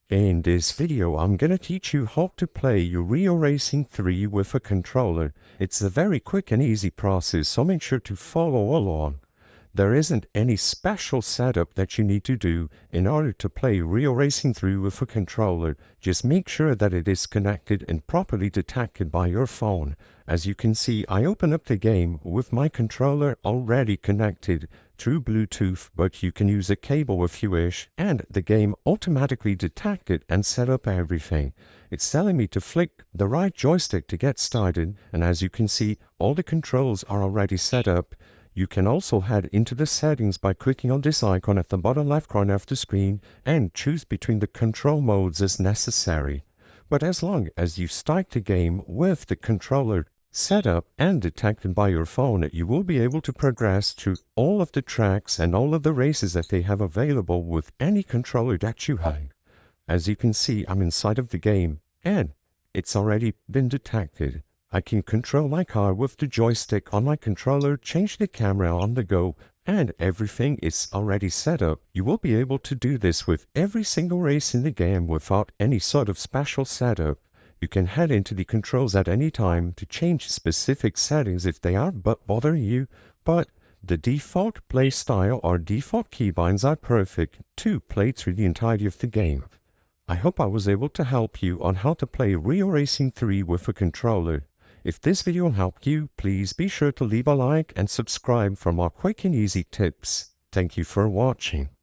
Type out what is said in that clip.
In this video, I'm gonna teach you how to play Rio Racing 3 with a controller. It's a very quick and easy process, so make sure to follow along. There isn't any special setup that you need to do in order to play Rio Racing 3 with a controller. Just make sure that it is connected and properly detected by your phone. As you can see, I open up the game with my controller already connected through Bluetooth, but you can use a cable if you wish, and the game automatically detected and set up everything. It's telling me to flick the right joystick to get started, and as you can see, all the controls are already set up. You can also head into the settings by clicking on this icon at the bottom left corner of the screen and choose between the control modes as necessary. But as long as you start the game with the controller set up and detected by your phone, you will be able to progress through all of the tracks and all of the races that they have available with any controller that you have. As you can see, I'm inside of the game and it's already been detected. I can control my car with the joystick on my controller, change the camera on the go, and everything is already set up. You will be able to do this with every single race in the game without any sort of special setup. You can head into the controls at any time to change specific settings if they are bothering you, but the default play style or default keybinds are perfect to play through the entirety of the game. I hope I was able to help you on how to play Rio Racing 3 with a controller. If this video helped you, please be sure to leave a like and subscribe for more quick and easy tips. Thank you for watching.